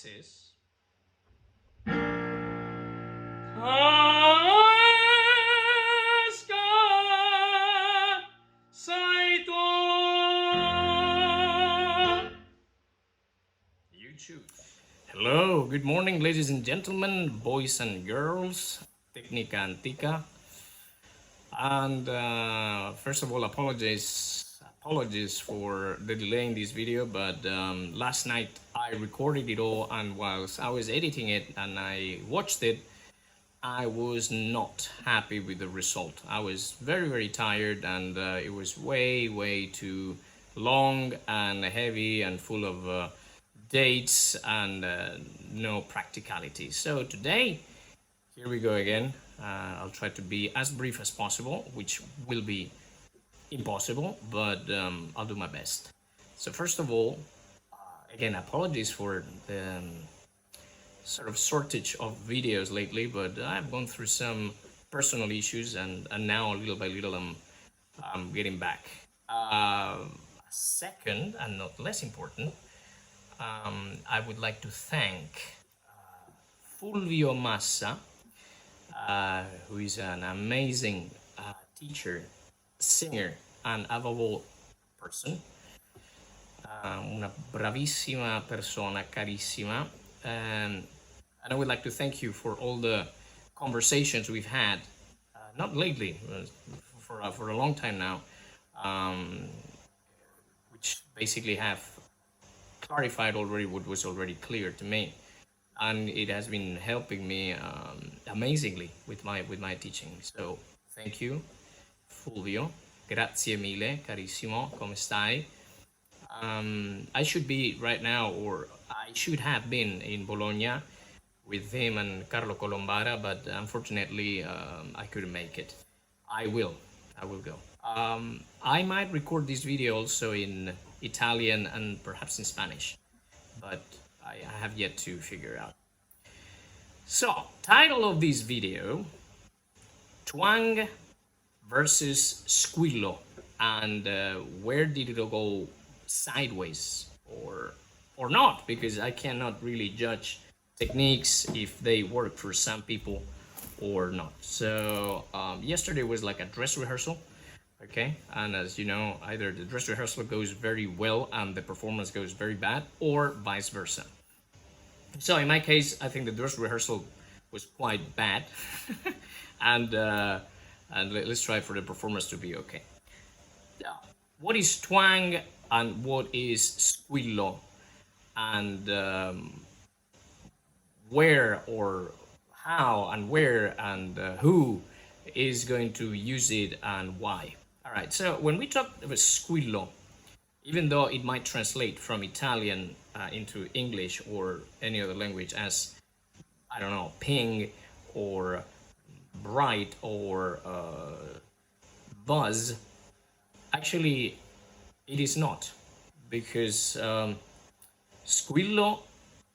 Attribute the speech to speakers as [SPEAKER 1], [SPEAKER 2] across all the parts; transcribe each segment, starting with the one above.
[SPEAKER 1] treatises. You choose. Hello, good morning, ladies and gentlemen, boys and girls, Technica Antica. And first of all, apologies for the delay in this video, but last night I recorded it all, and whilst I was editing it and I watched it, I was not happy with the result. I was very tired, and it was way too long and heavy and full of dates and no practicality. So today, here we go again. I'll try to be as brief as possible, which will be impossible, but I'll do my best. So first of all, again, apologies for the sort of shortage of videos lately, but I've gone through some personal issues, and now little by little I'm getting back. Second, and not less important, I would like to thank Fulvio Massa, who is an amazing teacher, singer, and above all, person. Una bravissima persona, carissima. And I would like to thank you for all the conversations we've had, not lately, for a long time now, which basically have clarified already what was already clear to me, and it has been helping me amazingly with my teaching. So thank you, Fulvio. Grazie mille, carissimo. Come stai? I should be right now, or I should have been in Bologna with him and Carlo Colombara, but unfortunately I couldn't make it. I will go. I might record this video also in Italian and perhaps in Spanish, but I have yet to figure out. So, title of this video, Twang versus Squillo, and where did it go sideways or not, because I cannot really judge techniques if they work for some people or not. So yesterday was like a dress rehearsal, okay, and as you know, either the dress rehearsal goes very well and the performance goes very bad, or vice versa. So in my case, I think the dress rehearsal was quite bad and let's try for the performance to be okay. What is Twang and what is Squillo, and where or how and where and who is going to use it and why? All right, so when we talk about Squillo, even though it might translate from Italian into English or any other language as, I don't know, ping or bright or buzz, actually it is not, because Squillo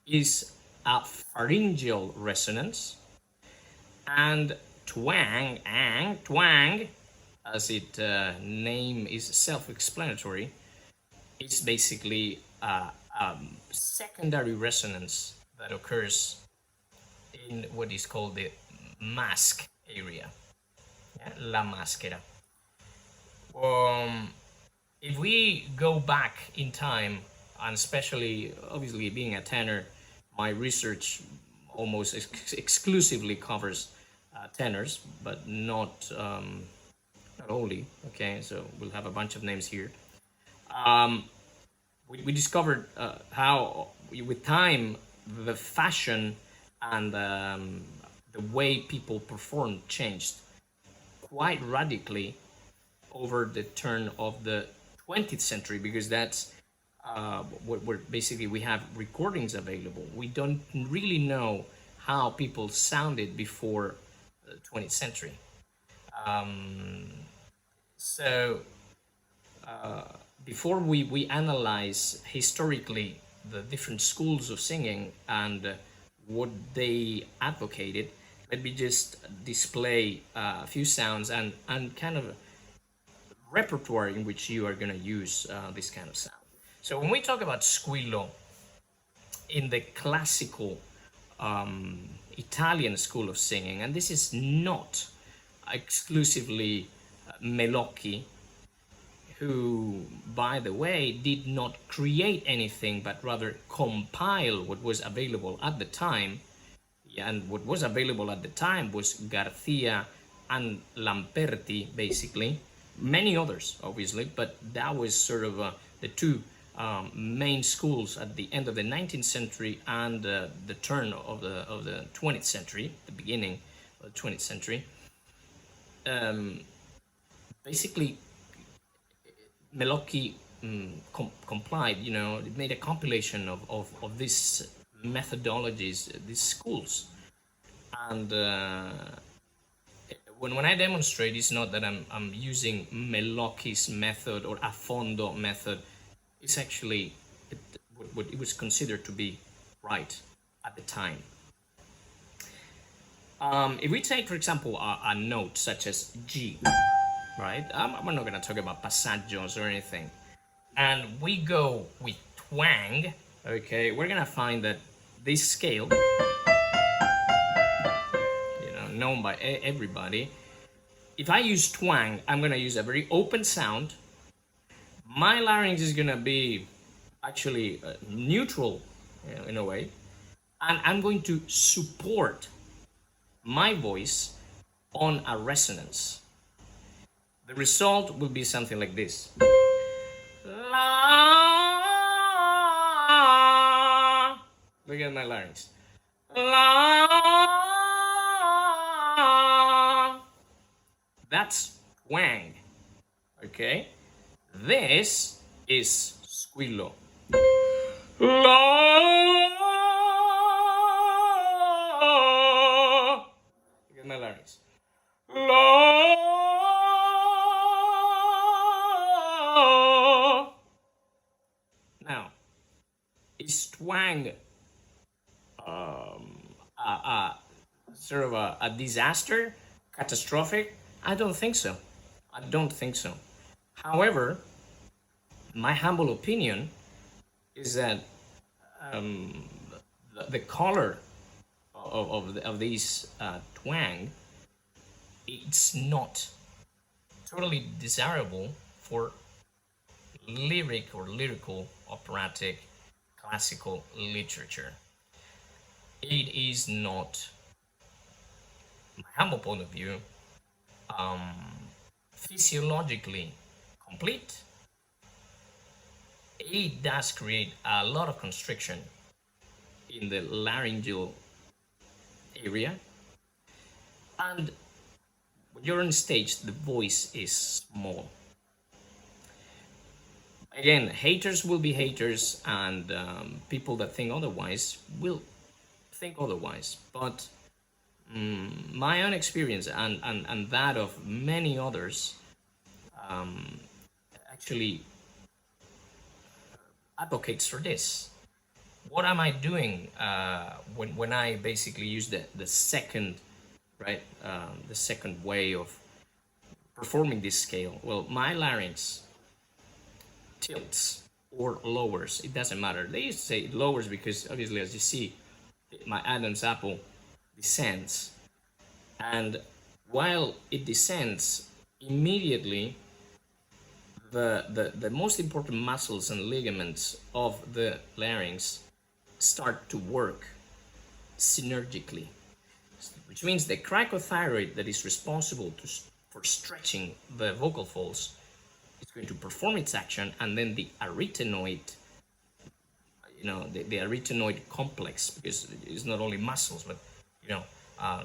[SPEAKER 1] is a pharyngeal resonance, and twang, as its name is self-explanatory, it's basically a secondary resonance that occurs in what is called the mask area, yeah? La maschera. If we go back in time, and especially, obviously, being a tenor, my research almost exclusively covers tenors, but not only, okay, so we'll have a bunch of names here. We discovered how, with time, the fashion and the way people perform changed quite radically over the turn of the 20th century, because that's where basically we have recordings available. We don't really know how people sounded before the 20th century. So before we analyze historically the different schools of singing and what they advocated, let me just display a few sounds and kind of repertoire in which you are going to use this kind of sound. So when we talk about Squillo, in the classical Italian school of singing, and this is not exclusively Melocchi, who, by the way, did not create anything but rather compile what was available at the time. And what was available at the time was Garcia and Lamperti, basically. Many others, obviously, but that was sort of the two main schools at the end of the 19th century and the turn of the 20th century, the beginning of the 20th century. Basically, Melocchi complied, it made a compilation of these methodologies, these schools. And when I demonstrate, it's not that I'm using Melocchi's method or a fondo method. It's actually what it was considered to be right at the time. If we take, for example, a note such as G, right? We're not going to talk about passaggios or anything. And we go with twang, okay? We're going to find that this scale, known by everybody, if I use twang, I'm going to use a very open sound. My larynx is going to be actually neutral, in a way. And I'm going to support my voice on a resonance. The result will be something like this. La. Look at my larynx. La. That's twang. Okay? This is squillo. La. Look at my larynx. La. Now, is twang sort of a disaster, catastrophic? I don't think so. I don't think so. However, my humble opinion is that the color of these twang, it's not totally desirable for lyric or lyrical, operatic, classical literature. It is not, my humble point of view, physiologically complete. It does create a lot of constriction in the laryngeal area, and when you're on stage, the voice is small. Again, haters will be haters, and people that think otherwise will think otherwise. But my own experience and that of many others actually advocates for this. What am I doing when I basically use the second, right, the second way of performing this scale? Well, my larynx tilts or lowers. It doesn't matter. They used to say it lowers because obviously, as you see, my Adam's apple descends, and while it descends, immediately the most important muscles and ligaments of the larynx start to work synergically, which means the cricothyroid that is responsible for stretching the vocal folds is going to perform its action, and then the arytenoid, the arytenoid complex, because it's not only muscles, but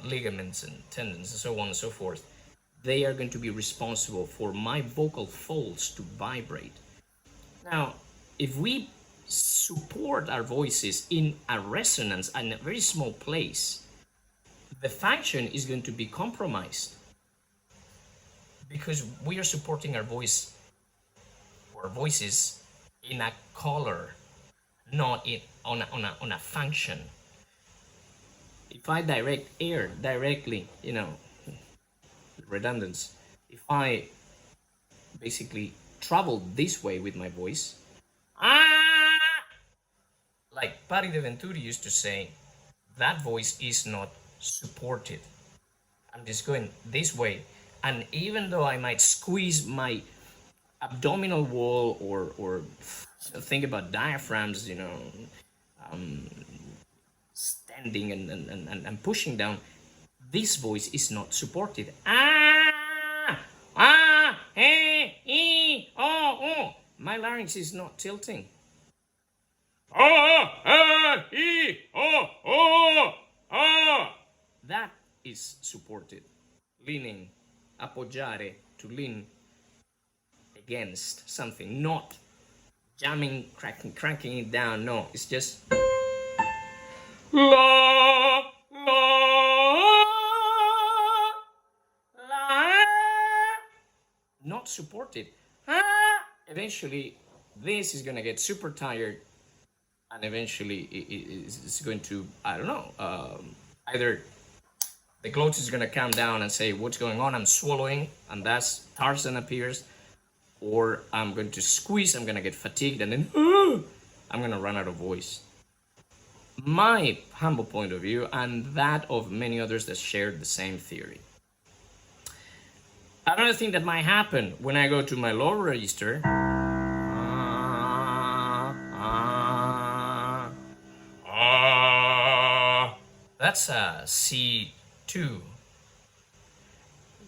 [SPEAKER 1] ligaments and tendons and so on and so forth, they are going to be responsible for my vocal folds to vibrate. Now, if we support our voices in a resonance in a very small place, the function is going to be compromised because we are supporting our voices in a color, not on a function. If I direct air directly, redundance, if I basically travel this way with my voice, like Pari de Venturi used to say, that voice is not supported. I'm just going this way. And even though I might squeeze my abdominal wall or think about diaphragms, standing and pushing down, this voice is not supported. My larynx is not tilting. That is supported. Leaning, appoggiare, to lean against something, not jamming, cranking it down. No, it's just la la la, not supported. Eventually, this is gonna get super tired, and eventually it's going to, I don't know, either the glottis is gonna come down and say, what's going on? I'm swallowing, and that's Tarzan appears, or I'm going to squeeze, I'm gonna get fatigued, and then I'm gonna run out of voice. My humble point of view, and that of many others that shared the same theory. Another thing that might happen when I go to my lower register, that's a C2,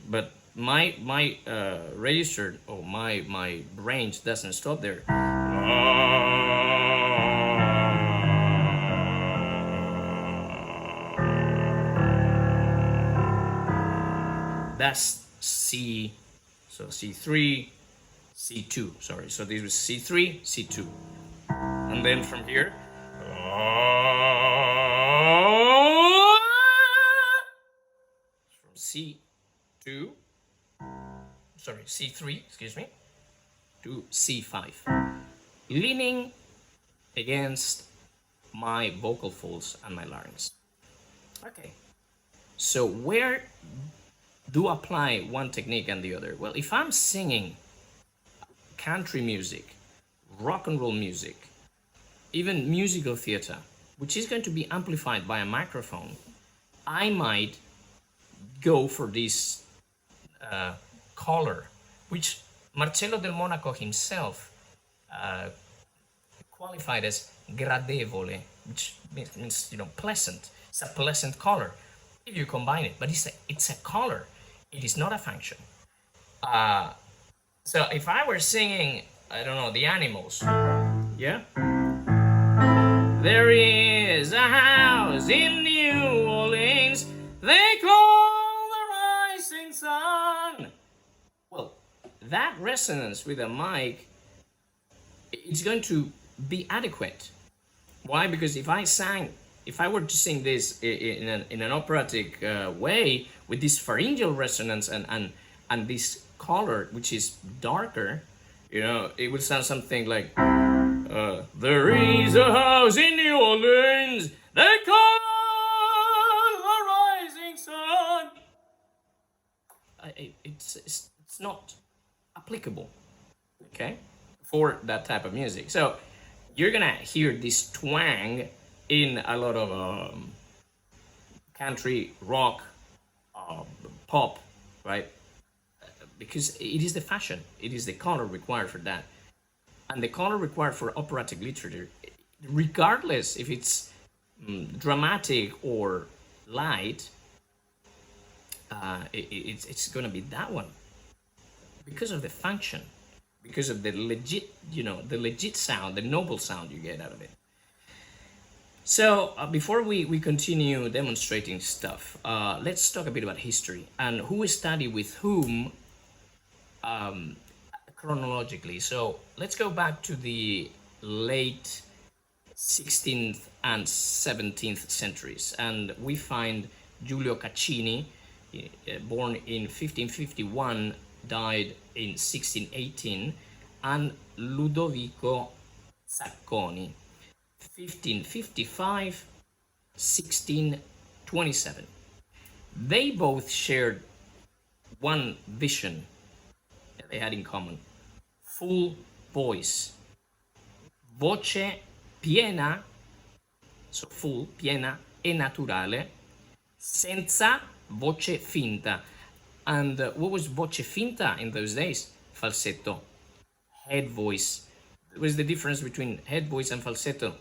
[SPEAKER 1] but my register, or my range doesn't stop there. That's C, so C3, C2, sorry. So this was C3, C2. And then from here, from C2, sorry, C3, excuse me, to C5. Leaning against my vocal folds and my larynx. Okay, so where do apply one technique and the other? Well, if I'm singing country music, rock and roll music, even musical theater, which is going to be amplified by a microphone, I might go for this color, which Marcello del Monaco himself qualified as gradevole, which means pleasant. It's a pleasant color if you combine it, but it's a color. It is not a function. So if I were singing, I don't know, the Animals, yeah? There is a house in New Orleans they call the Rising Sun. Well, that resonance with a mic, it's going to be adequate. Why? Because if I were to sing this in an operatic way, with this pharyngeal resonance and this color, which is darker, it would sound something like, there is a house in New Orleans, they call the Rising Sun. It's not applicable, okay, for that type of music. So you're gonna hear this twang in a lot of country, rock, pop, right? Because it is the fashion, it is the color required for that. And the color required for operatic literature, regardless if it's dramatic or light, it's going to be that one. Because of the function, because of the legit sound, the noble sound you get out of it. So before we continue demonstrating stuff, let's talk a bit about history and who studied with whom chronologically. So let's go back to the late 16th and 17th centuries, and we find Giulio Caccini, born in 1551, died in 1618, and Ludovico Zacconi, 1555, 1627. They both shared one vision that they had in common: full voice, voce piena so full, piena e naturale, senza voce finta. And what was voce finta in those days? Falsetto, head voice. What is the difference between head voice and falsetto?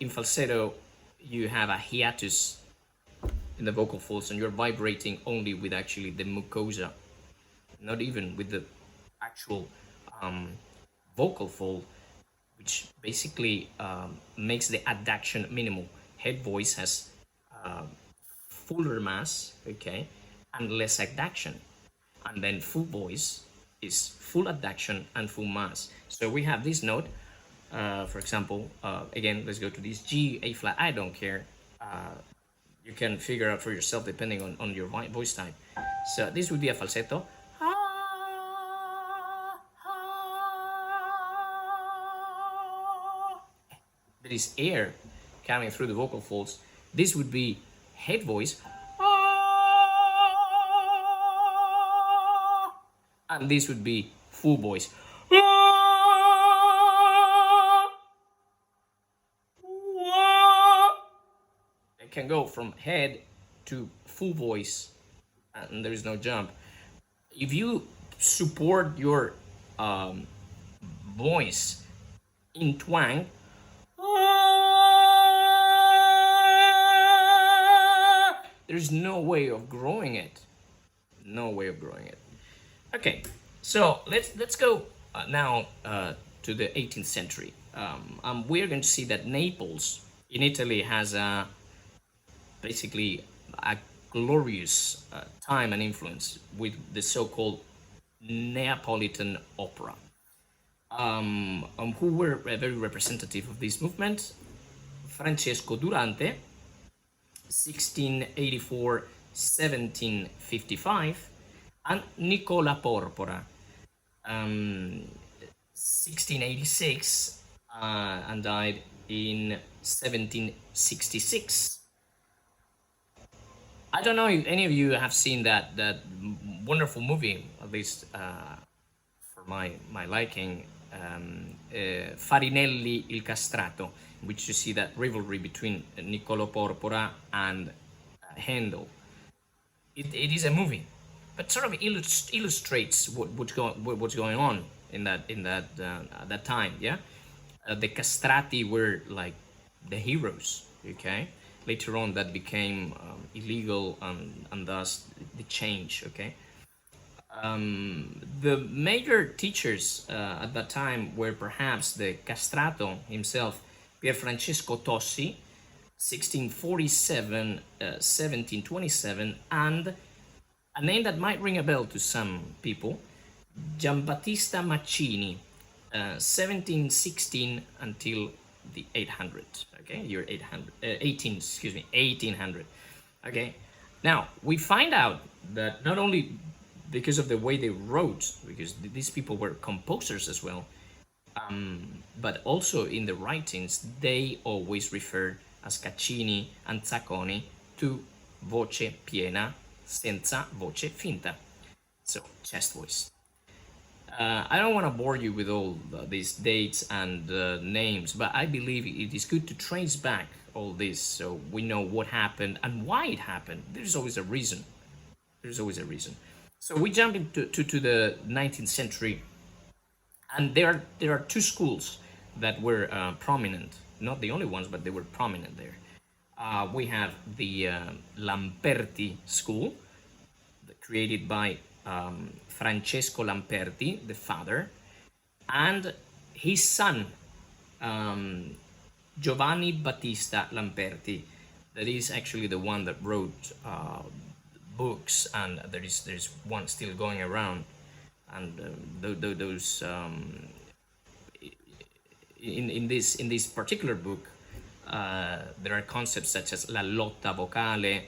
[SPEAKER 1] In falsetto, you have a hiatus in the vocal folds, and you're vibrating only with actually the mucosa, not even with the actual vocal fold, which basically makes the adduction minimal. Head voice has fuller mass, okay, and less adduction. And then full voice is full adduction and full mass. So we have this note, for example, again, let's go to this G, A flat, I don't care. You can figure out for yourself depending on your voice type. So this would be a falsetto. There is air coming through the vocal folds. This would be head voice. And this would be full voice. It can go from head to full voice, and there is no jump. If you support your voice in twang, there's no way of growing it. No way of growing it. Okay, so let's go now to the 18th century. We're going to see that Naples in Italy has basically a glorious time and influence with the so-called Neapolitan opera, who were very representative of this movement. Francesco Durante, 1684-1755, and Nicola Porpora, 1686 and died in 1766. I don't know if any of you have seen that wonderful movie, at least for my liking, Farinelli il Castrato, in which you see that rivalry between Niccolo Porpora and Handel. It is a movie, but sort of illustrates what's going on in that time. Yeah, the castrati were like the heroes. Okay, later on that became illegal, and thus the change. Okay, the major teachers at that time were perhaps the castrato himself, Pier Francesco Tossi, 1647, 1727, and a name that might ring a bell to some people, Giambattista Maccini, 1716 until the 800. Okay, year 1800. Okay, now we find out that not only because of the way they wrote, because these people were composers as well, but also in the writings they always referred as Caccini and Zacconi to voce piena senza voce finta, so chest voice. I don't want to bore you with all these dates and names, but I believe it is good to trace back all this so we know what happened and why it happened. There's always a reason. So we jump into the 19th century, and there are two schools that were prominent. Not the only ones, but they were prominent there. We have the Lamperti school, created by Francesco Lamperti, the father, and his son, Giovanni Battista Lamperti, that is actually the one that wrote books, and there's one still going around, and those in this particular book, there are concepts such as la lotta vocale,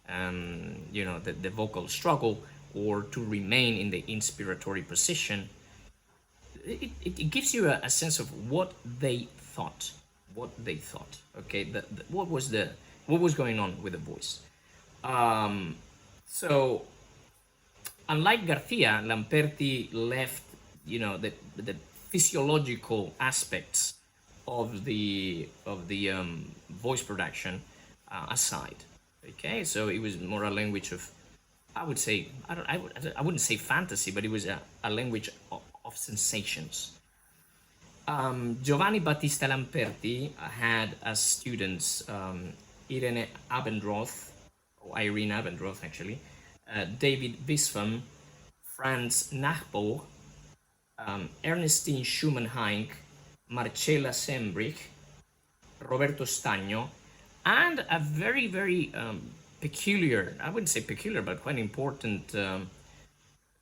[SPEAKER 1] the vocal struggle, or to remain in the inspiratory position. It gives you a sense of what they thought. Okay, what was going on with the voice. So unlike Garcia, Lamperti left the physiological aspects of the voice production aside. Okay, so it was more a language of, I would say, I wouldn't say fantasy, but it was a language of sensations. Giovanni Battista Lamperti had as students Irene Abendroth, or Irene Abendroth actually, David Bispham, Franz Nachbol, Ernestine Schumann-Heink, Marcella Sembrich, Roberto Stagno, and a very, very peculiar, I wouldn't say peculiar, but quite important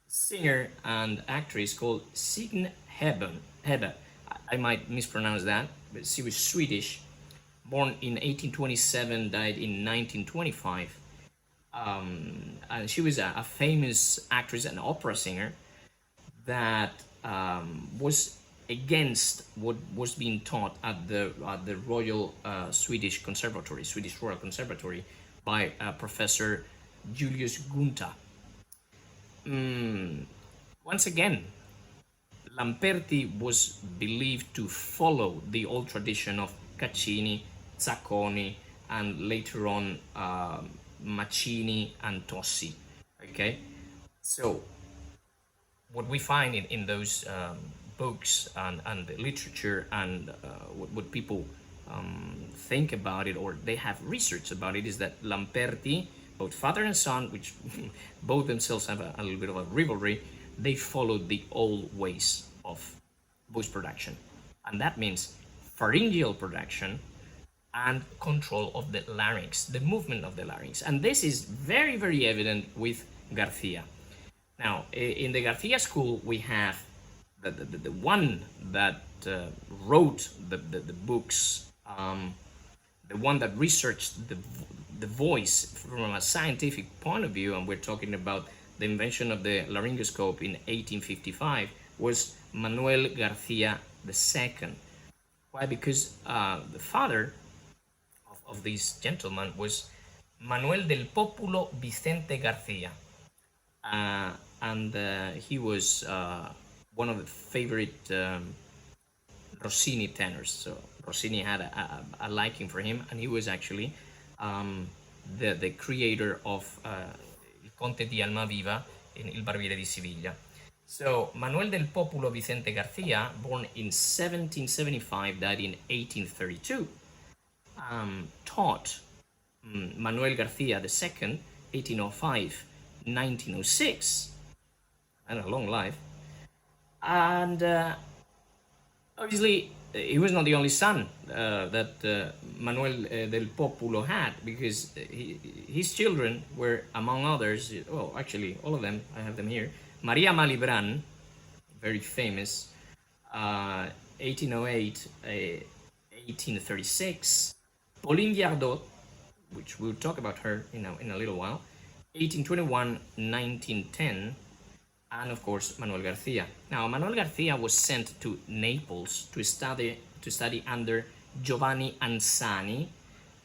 [SPEAKER 1] singer and actress called Signe Hebbe. I might mispronounce that, but she was Swedish, born in 1827, died in 1925. And she was a famous actress and opera singer that was against what was being taught at the Royal Swedish Royal Conservatory by Professor Julius Gunther. Once again, Lamperti was believed to follow the old tradition of Caccini, Zacconi, and later on Maccini and Tossi. Okay, so what we find in those books and the literature and what people think about it, or they have research about it, is that Lamperti, both father and son, which both themselves have a little bit of a rivalry, they followed the old ways of voice production. And that means pharyngeal production and control of the larynx, the movement of the larynx. And this is very, very evident with Garcia. Now, in the Garcia school, we have the one that wrote the books, the one that researched the voice from a scientific point of view, and we're talking about the invention of the laryngoscope in 1855, was Manuel Garcia II. Why? Because the father of this gentleman was Manuel del Populo Vicente Garcia, and he was one of the favorite Rossini tenors. So Rossini had a liking for him, and he was actually the creator of Il Conte di Almaviva in Il Barbiere di Siviglia. So Manuel del Populo Vicente Garcia, born in 1775, died in 1832, taught Manuel Garcia II, 1805-1906, and a long life. And obviously, he was not the only son that Manuel del Populo had, because his children were, among others, well, actually, all of them, I have them here. Maria Malibran, very famous, 1808, 1836. Pauline Viardot, which we'll talk about her in a little while, 1821, 1910. And of course, Manuel Garcia. Now, Manuel Garcia was sent to Naples to study under Giovanni Ansani,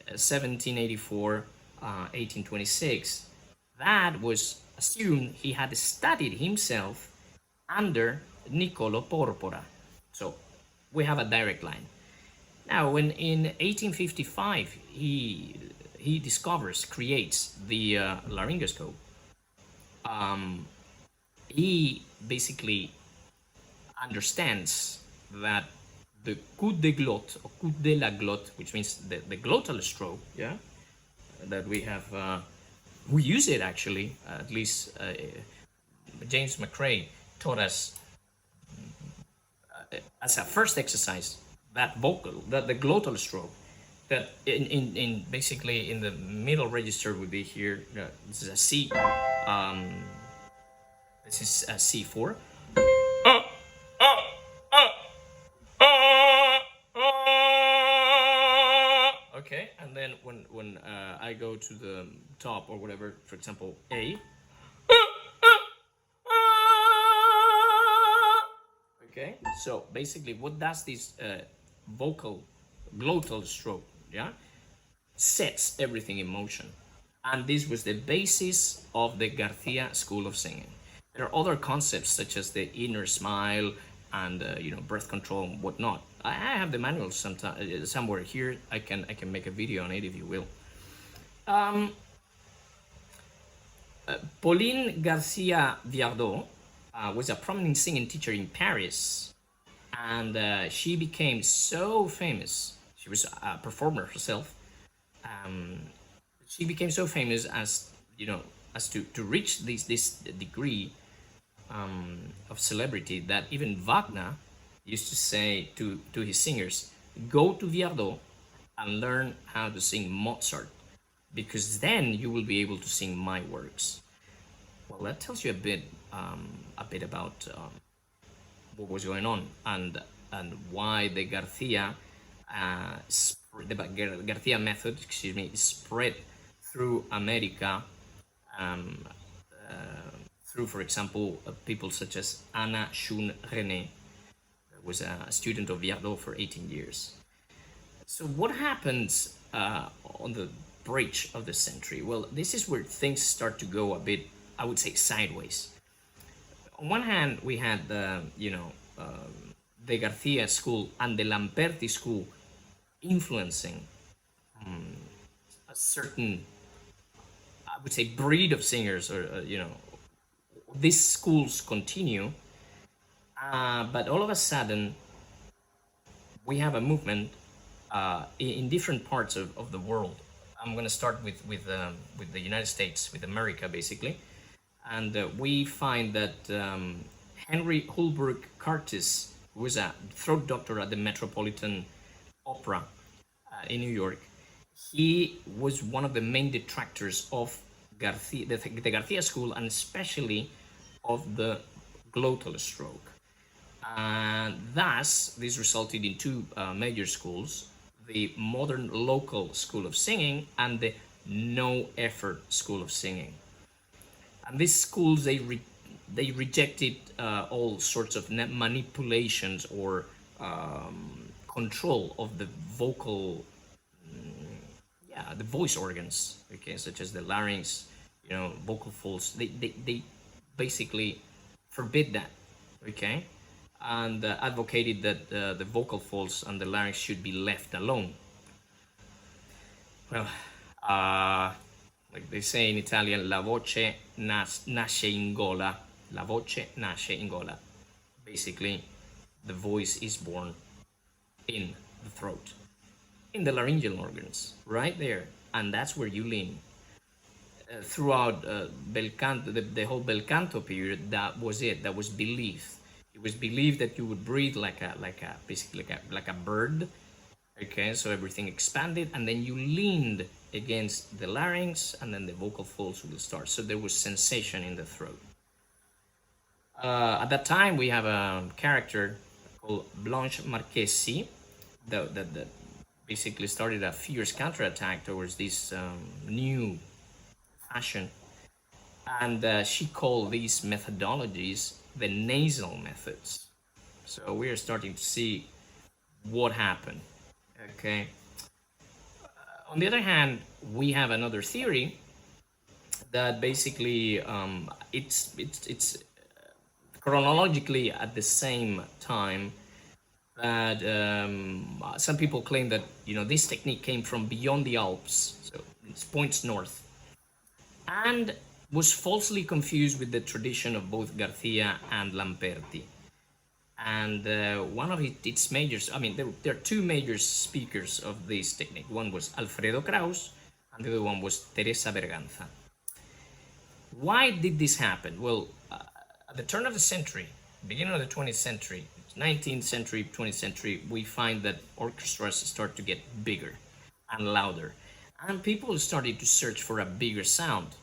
[SPEAKER 1] 1784, 1826. That was assumed he had studied himself under Niccolo Porpora. So we have a direct line. Now, when in 1855 he creates the laryngoscope, he basically understands that the coup de glotte, or coup de la glotte, which means the glottal stroke, yeah, that we have, we use it actually, at least James McRae taught us as a first exercise, that vocal, that the glottal stroke, that in basically in the middle register would be here, this is a C, this is a C4. Okay, and then when I go to the top or whatever, for example, A. Okay, so basically what does this vocal glottal stroke, yeah, sets everything in motion. And this was the basis of the Garcia school of singing. There are other concepts such as the inner smile and breath control and whatnot, I have the manual sometime somewhere here. I can make a video on it if you will. Pauline Garcia Viardot was a prominent singing teacher in Paris, and she became so famous. She was a performer herself. Um, she became so famous as as to reach this degree of celebrity that even Wagner used to say to his singers, "Go to Viardot and learn how to sing Mozart, because then you will be able to sing my works." Well, that tells you a bit about what was going on and why the Garcia method, excuse me, spread through America, um, through, for example, people such as Anna Schun René, who was a student of Viardot for 18 years. So what happens on the bridge of the century? Well, this is where things start to go a bit, I would say, sideways. On one hand, we had the Garcia school and the Lamperti school influencing a certain, I would say, breed of singers, or these schools continue, but all of a sudden we have a movement in different parts of the world. I'm going to start with the United States, with America, basically, and we find that Henry Hulberg Curtis, who was a throat doctor at the Metropolitan Opera in New York, he was one of the main detractors of the Garcia school, and especially of the glottal stroke. And thus, this resulted in two major schools: the modern local school of singing and the no effort school of singing. And these schools, they rejected all sorts of manipulations or control of the vocal, the voice organs, okay, such as the larynx, vocal folds. They basically forbid that, okay, and advocated that the vocal folds and the larynx should be left alone. Well, like they say in Italian, la voce nasce in gola. La voce nasce in gola. Basically, the voice is born in the throat, in the laryngeal organs, right there, and that's where you lean. Throughout belcanto, the whole belcanto period, that was it. That was believed. It was believed that you would breathe basically like a bird. Okay, so everything expanded, and then you leaned against the larynx, and then the vocal folds will start. So there was sensation in the throat. At that time, we have a character called Blanche Marchesi that basically started a fierce counterattack towards this new fashion, and she called these methodologies the nasal methods. So we are starting to see what happened. Okay. On the other hand, we have another theory that basically it's chronologically at the same time that some people claim that this technique came from beyond the Alps, so it points north, and was falsely confused with the tradition of both Garcia and Lamperti. And one of its majors, I mean, there are two major speakers of this technique. One was Alfredo Kraus, and the other one was Teresa Berganza. Why did this happen? Well, at the turn of the century, beginning of the 20th century, 19th century, 20th century, we find that orchestras start to get bigger and louder, and people started to search for a bigger sound.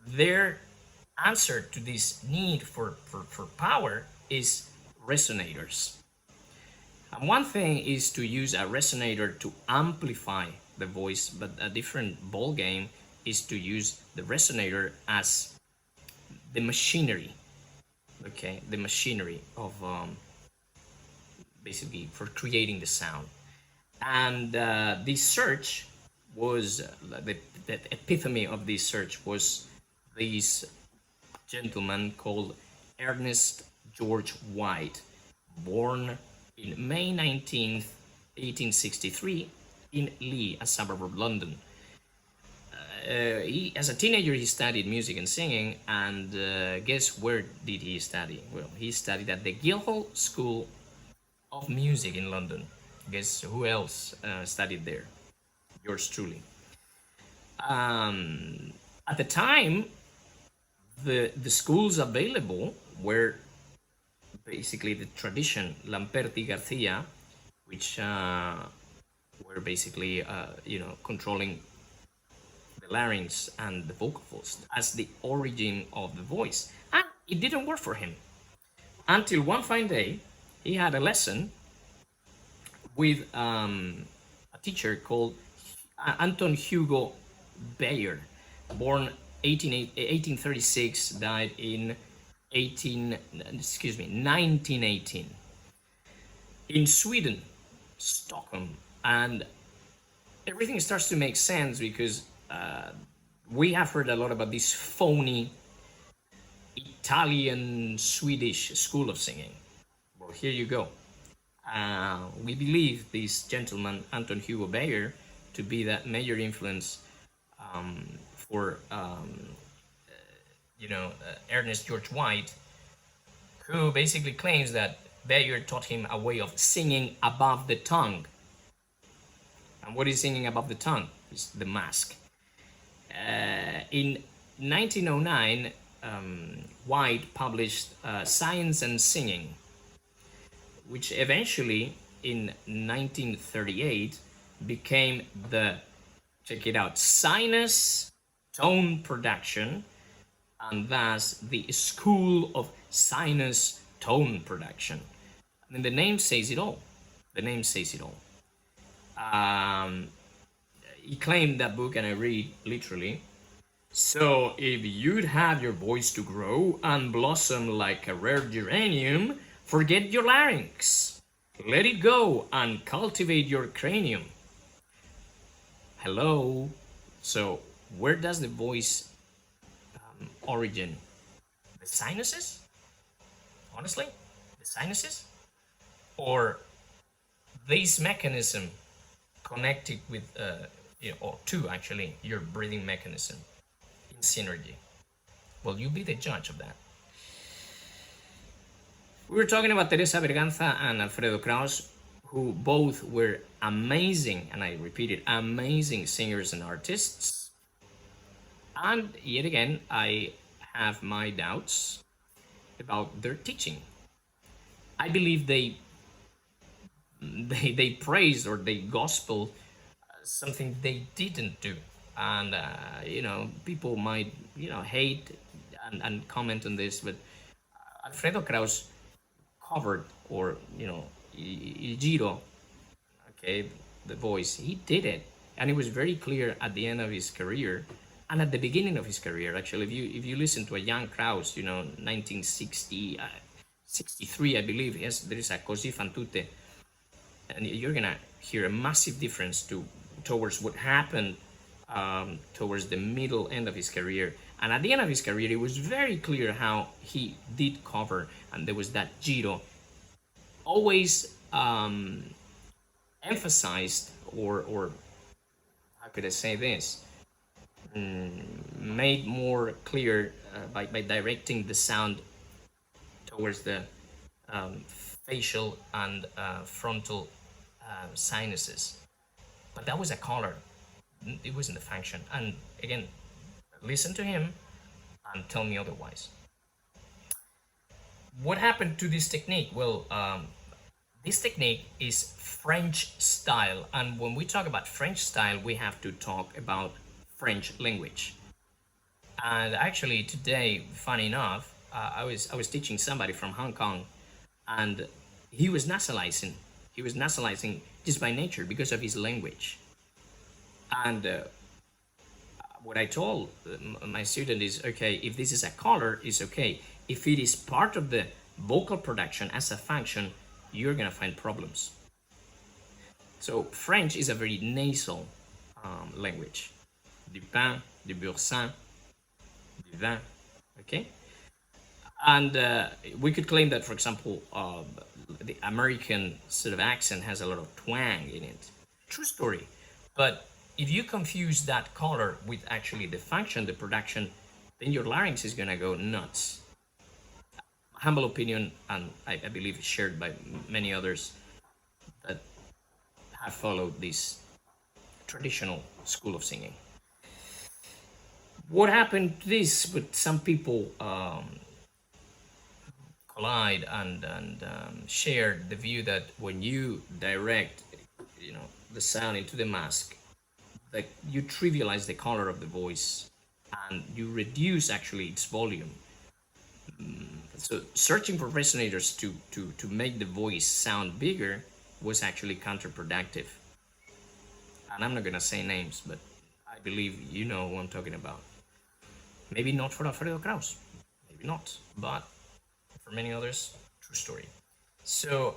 [SPEAKER 1] Their answer to this need for power is resonators. And one thing is to use a resonator to amplify the voice, but a different ball game is to use the resonator as the machinery, okay, the machinery of basically for creating the sound. And this search was the epitome of this search was this gentleman called Ernest George White, born in May 19th, 1863, in Lee, a suburb of London. As a teenager, he studied music and singing, and guess where did he study? Well, he studied at the Guildhall School of Music in London. Guess who else studied there? Yours truly. At the time, the schools available were basically the tradition Lamperti Garcia, which were basically controlling the larynx and the vocal folds as the origin of the voice, and it didn't work for him until one fine day he had a lesson with a teacher called Anton Hugo Bayer, born 1836, died in 1918, in Sweden, Stockholm. And everything starts to make sense because we have heard a lot about this phony Italian Swedish school of singing. Well, here you go. We believe this gentleman, Anton Hugo Bayer, to be that major influence for Ernest George White, who basically claims that Bayer taught him a way of singing above the tongue. And what is singing above the tongue? It's the mask. In 1909, White published Science and Singing, which eventually in 1938 became the, check it out, Sinus Tone Production, and thus the School of Sinus Tone Production. I mean, the name says it all. The name says it all. He claimed that book, and I read literally. So if you'd have your voice to grow and blossom like a rare geranium, forget your larynx. Let it go and cultivate your cranium. Hello. So where does the voice origin? The sinuses? Honestly? The sinuses? Or this mechanism connected with, or to actually, your breathing mechanism in synergy? Well, you be the judge of that. We were talking about Teresa Berganza and Alfredo Kraus, who both were amazing, and I repeat it, amazing singers and artists. And yet again, I have my doubts about their teaching. I believe they praised or they gospel something they didn't do, and people might hate and comment on this, but Alfredo Kraus covered, or Il Giro, okay, the voice, he did it, and it was very clear at the end of his career and at the beginning of his career. Actually, if you listen to a young Kraus, 1960, 63, I believe, yes, there is a Così fan tutte, and you're gonna hear a massive difference towards what happened towards the middle end of his career. And at the end of his career, it was very clear how he did cover, and there was that Giro, always emphasized, or how could I say this, made more clear by directing the sound towards the facial and frontal sinuses. But that was a color. It wasn't the function. And again, listen to him and tell me otherwise. What happened to this technique? Well, this technique is French style. And when we talk about French style, we have to talk about French language. And actually today, funny enough, I was teaching somebody from Hong Kong, and he was nasalizing. He was nasalizing just by nature because of his language. And what I told my student is, okay, if this is a color, it's okay. If it is part of the vocal production as a function, you're gonna find problems. So French is a very nasal language. Du pain, du boursin, du vin, okay? And we could claim that, for example, the American sort of accent has a lot of twang in it. True story. But if you confuse that color with actually the function, the production, then your larynx is gonna go nuts. Humble opinion, and I believe it's shared by many others that have followed this traditional school of singing. What happened to this? But some people collide and shared the view that when you direct, the sound into the mask, that you trivialize the color of the voice and you reduce actually its volume. So searching for resonators to make the voice sound bigger was actually counterproductive. And I'm not gonna say names, but I believe you know who I'm talking about. Maybe not for Alfredo Kraus, maybe not, but for many others, true story. So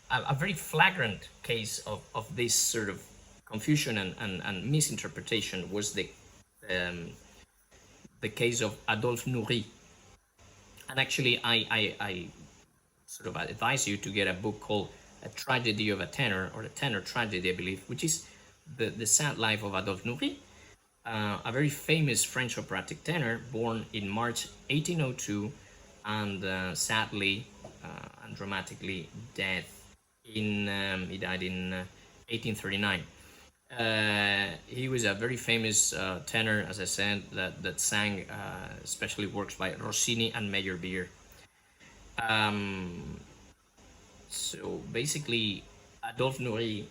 [SPEAKER 1] a very flagrant case of this sort of confusion and misinterpretation was the case of Adolphe Nourri. And actually, I sort of advise you to get a book called A Tragedy of a Tenor, or The Tenor Tragedy, I believe, which is the sad life of Adolphe Nourri, a very famous French operatic tenor born in March 1802 and sadly and dramatically he died in 1839. He was a very famous tenor, as I said, that sang especially works by Rossini and Meyerbeer. So basically, Adolphe Nourri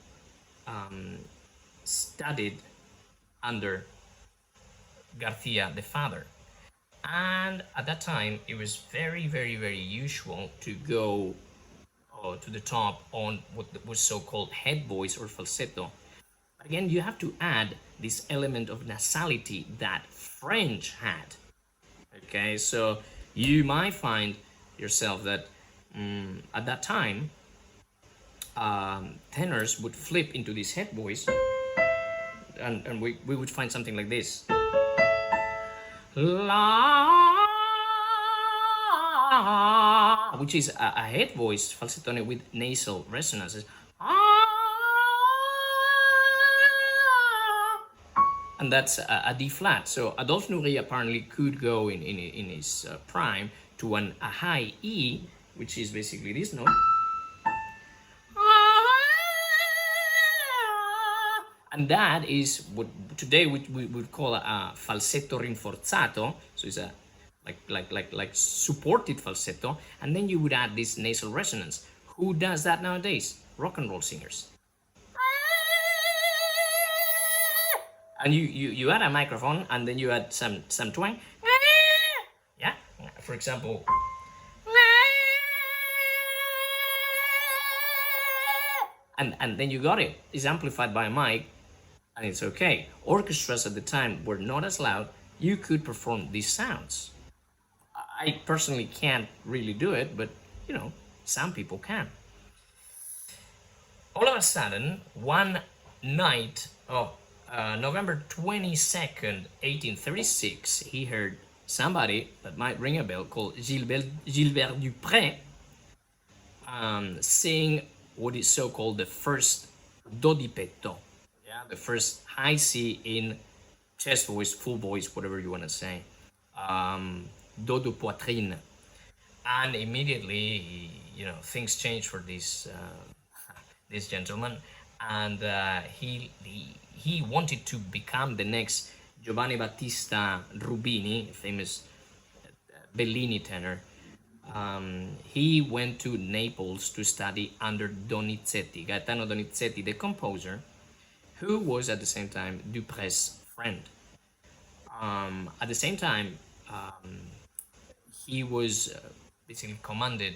[SPEAKER 1] studied under Garcia, the father. And at that time, it was very, very, very usual to go to the top on what was so-called head voice or falsetto. But again, you have to add this element of nasality that French had. Okay, so you might find yourself that at that time, tenors would flip into this head voice, and we would find something like this. La, which is a head voice falsetto with nasal resonances. And that's a D flat. So Adolphe Nourri apparently could go in his prime to a high E, which is basically this note. And that is what today we would call a falsetto rinforzato. So it's a like supported falsetto, and then you would add this nasal resonance. Who does that nowadays? Rock and roll singers. And you add a microphone, and then you add some twang. Yeah, for example. And then you got it. It's amplified by a mic, and it's okay. Orchestras at the time were not as loud. You could perform these sounds. I personally can't really do it, but some people can. All of a sudden, one night of November 22nd, 1836, he heard somebody that might ring a bell called Gilbert Dupré sing what is so-called the first do di petto, the first high C in chest voice, full voice, whatever you want to say, do de poitrine. And immediately, things changed for this gentleman, and he wanted to become the next Giovanni Battista Rubini, famous Bellini tenor. He went to Naples to study under Donizetti, Gaetano Donizetti, the composer, who was at the same time Dupré's friend. At the same time, he was basically commanded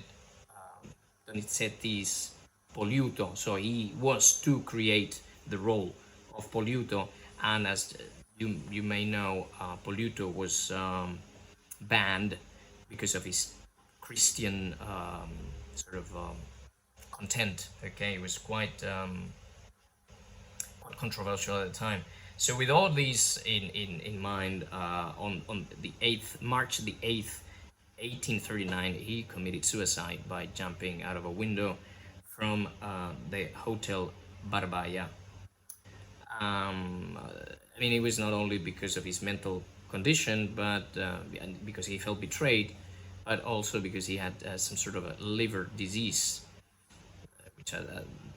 [SPEAKER 1] Donizetti's Poliuto, so he was to create the role of Poliuto, and as you may know, Poliuto was banned because of his Christian sort of content. Okay, it was quite controversial at the time. So with all these in mind, on the 8th, March the 8th, 1839, he committed suicide by jumping out of a window from the Hotel Barbaya. I mean, it was not only because of his mental condition, but because he felt betrayed, but also because he had some sort of a liver disease, which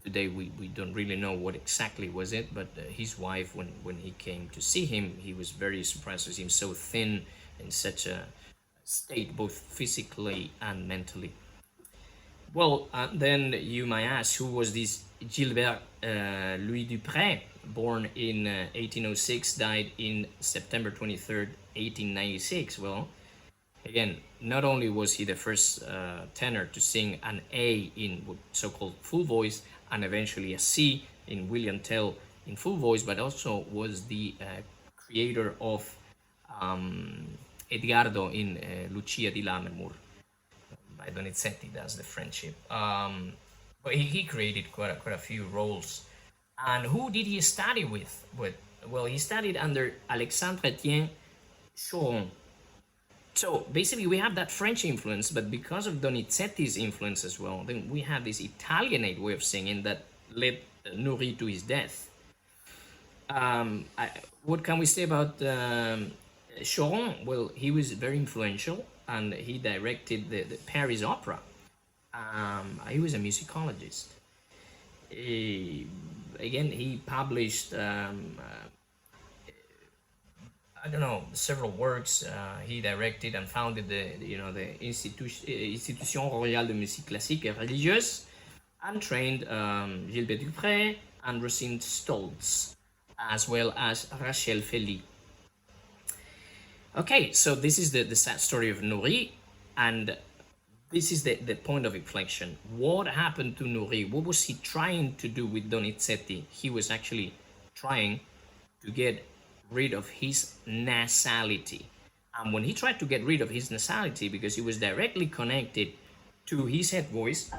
[SPEAKER 1] today we don't really know what exactly was it. But his wife, when he came to see him, he was very surprised to see him so thin, in such a state, both physically and mentally. Well, then you might ask, who was this Gilbert Louis Dupré, born in 1806, died in September 23rd, 1896? Well, again, not only was he the first tenor to sing an A in so-called full voice and eventually a C in William Tell in full voice, but also was the creator of Edgardo in Lucia di Lammermoor by Donizetti. That's the friendship. But he created quite a few roles. And who did he study with? Well, he studied under Alexandre Etienne Choron. So basically, we have that French influence, but because of Donizetti's influence as well, then we have this Italianate way of singing that led Nourri to his death. What can we say about Choron? Well, he was very influential, and he directed the Paris Opera. He was a musicologist. Again, he published I don't know, several works. He directed and founded the Institution Royale de Musique Classique et Religieuse, and trained Gilbert Dupré and Rosine Stoltz, as well as Rachel Feli. Okay, so this is the sad story of Nourri, and this is the point of inflection. What happened to Nourri? What was he trying to do with Donizetti? He was actually trying to get rid of his nasality. And when he tried to get rid of his nasality, because it was directly connected to his head voice,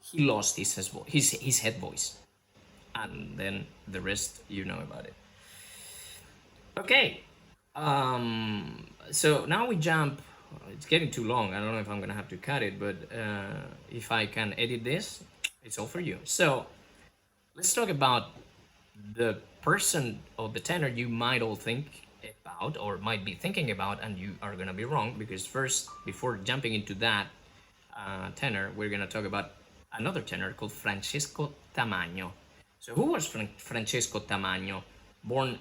[SPEAKER 1] he lost his head voice. And then the rest, you know about it. Okay, so now we jump. It's getting too long. I don't know if I'm gonna have to cut it, but if I can edit this, it's all for you. So let's talk about the person or the tenor you might all think about or might be thinking about, and you are gonna be wrong, because first, before jumping into that tenor, we're gonna talk about another tenor called Francesco Tamagno. So who was Francesco Tamagno? Born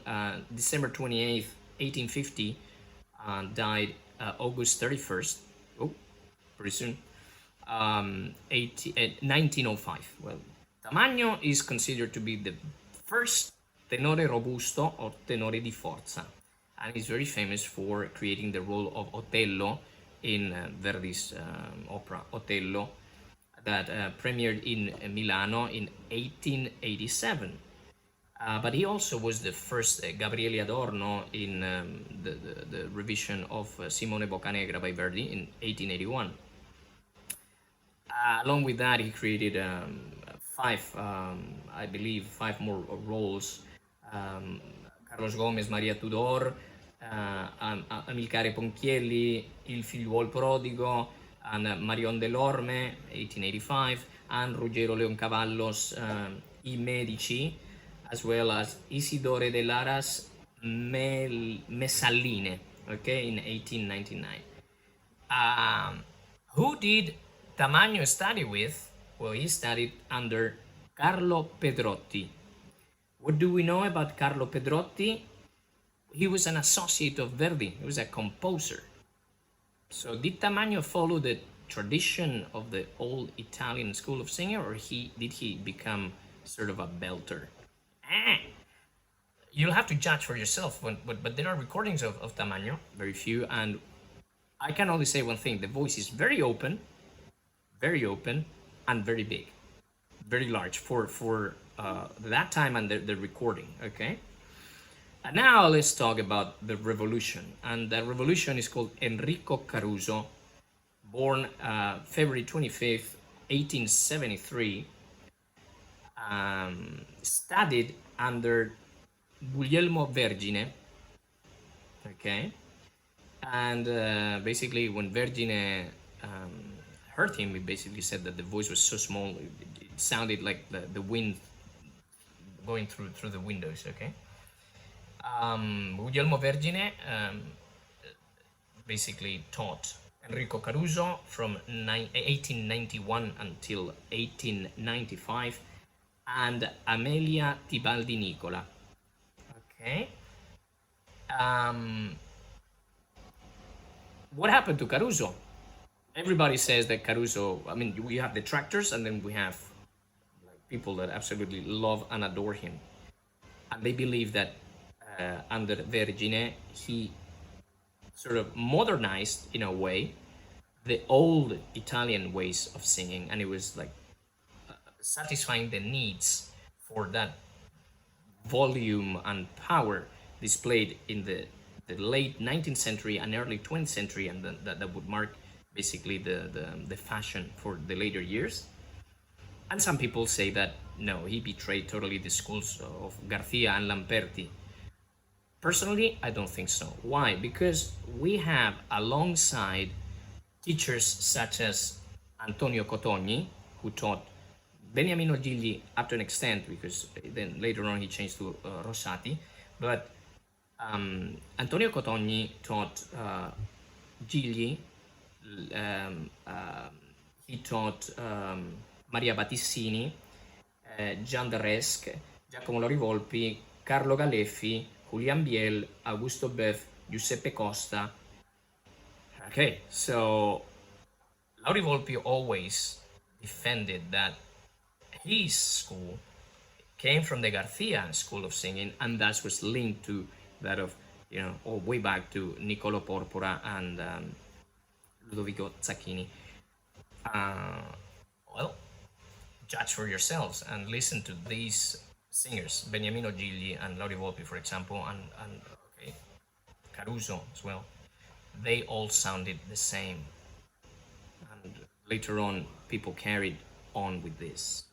[SPEAKER 1] December 28th, 1850, died August 31st, pretty soon, 1905. Well, Tamagno is considered to be the first tenore robusto or tenore di forza, and he's very famous for creating the role of Otello in Verdi's opera Otello that premiered in Milano in 1887. But he also was the first Gabriele Adorno in the revision of Simone Boccanegra by Verdi in 1881. Along with that, he created five more roles. Carlos Gomez, Maria Tudor, Amilcare Ponchielli, Il Figliuol Prodigo, and Marion Delorme, 1885, and Ruggero Leoncavallo's I Medici, as well as Isidore de Lara's Messalline, okay, in 1899. Who did Tamagno study with? Well, he studied under Carlo Pedrotti. What do we know about Carlo Pedrotti? He was an associate of Verdi. He was a composer. So did Tamagno follow the tradition of the old Italian school of singing, or did he become sort of a belter? You'll have to judge for yourself, but there are recordings of Tamagno, very few, and I can only say one thing: the voice is very open, and very big, very large for that time and the recording. Okay. And now let's talk about the revolution, and the revolution is called Enrico Caruso, born February 25th, 1873. Studied under Guglielmo Vergine, okay? And basically, when Vergine heard him, he basically said that the voice was so small, it sounded like the wind going through the windows, okay? Guglielmo Vergine basically taught Enrico Caruso from 1891 until 1895, and Amelia Tibaldi Nicola. Okay. What happened to Caruso? Everybody says that Caruso, I mean, we have detractors, and then we have people that absolutely love and adore him. And they believe that under Vergine, he sort of modernized, in a way, the old Italian ways of singing, and it was like satisfying the needs for that volume and power displayed in the late 19th century and early 20th century, and that would mark basically the fashion for the later years. And some people say that no, he betrayed totally the schools of Garcia and Lamperti. Personally, I don't think so. Why? Because we have alongside teachers such as Antonio Cotogni, who taught Beniamino Gigli up to an extent, because then later on he changed to Rossati, but Antonio Cotogni taught Gigli, he taught Maria Battistini, Gian D'Arresque, Giacomo Lorivolpi, Carlo Galeffi, Julian Biel, Augusto Beff, Giuseppe Costa. Okay, so Lorivolpi always defended that his school came from the Garcia school of singing, and that was linked to that of, all way back to Niccolo Porpora and Ludovico Zacchini. Well, judge for yourselves and listen to these singers, Beniamino Gigli and Lauri Volpi, for example, and okay, Caruso as well. They all sounded the same. And later on, people carried on with this.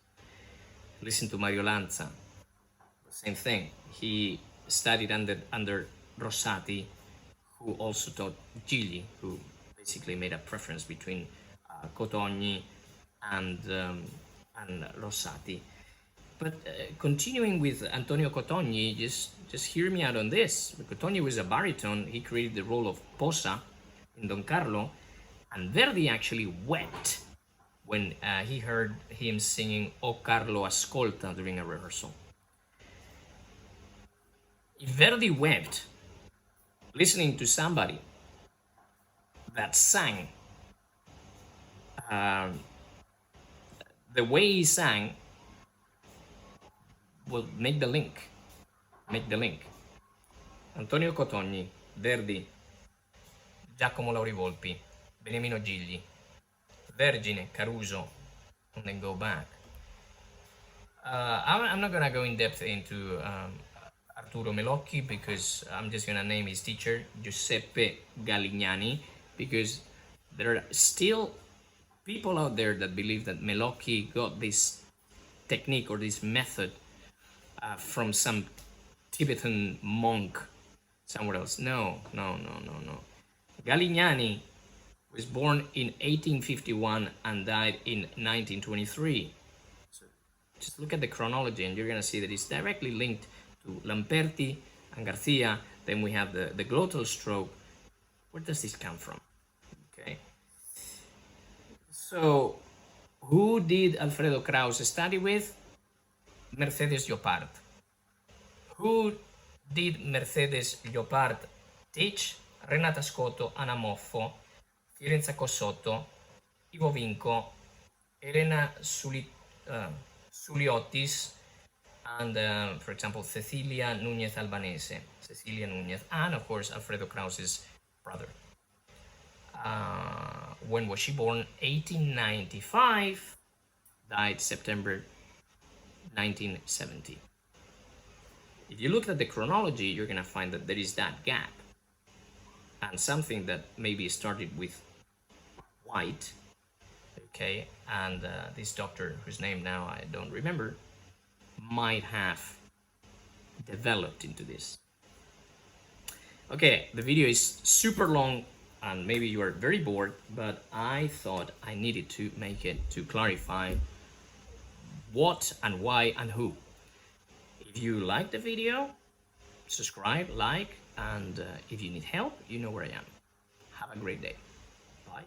[SPEAKER 1] Listen to Mario Lanza, same thing. He studied under Rossati, who also taught Gigli, who basically made a preference between Cotogni and Rossati. But continuing with Antonio Cotogni, just hear me out on this. Cotogni was a baritone. He created the role of Posa in Don Carlo, and Verdi actually wept when he heard him singing O Carlo Ascolta during a rehearsal. If Verdi wept listening to somebody that sang the way he sang, will make the link. Antonio Cotogni, Verdi, Giacomo Laurivolpi, Beniamino Gigli, Vergine, Caruso, and then go back. I'm not gonna go in depth into Arturo Melocchi, because I'm just gonna name his teacher, Giuseppe Galignani, because there are still people out there that believe that Melocchi got this technique or this method from some Tibetan monk somewhere else. No. Galignani was born in 1851 and died in 1923. So just look at the chronology and you're going to see that it's directly linked to Lamperti and Garcia. Then we have the glottal stroke. Where does this come from? Okay. So who did Alfredo Kraus study with? Mercedes Llopart. Who did Mercedes Llopart teach? Renata Scotto, Anna Moffo, Fiorenza Cossotto, Ivo Vinco, Elena Suliottis, and for example, Cecilia Núñez Albanese, and of course, Alfredo Kraus's brother. When was she born? 1895, died September 1970. If you look at the chronology, you're going to find that there is that gap. And something that maybe started with White, okay, and this doctor, whose name now I don't remember, might have developed into this. Okay, the video is super long and maybe you are very bored, but I thought I needed to make it to clarify what and why and who. If you like the video, subscribe, like, and if you need help, you know where I am. Have a great day. Bye.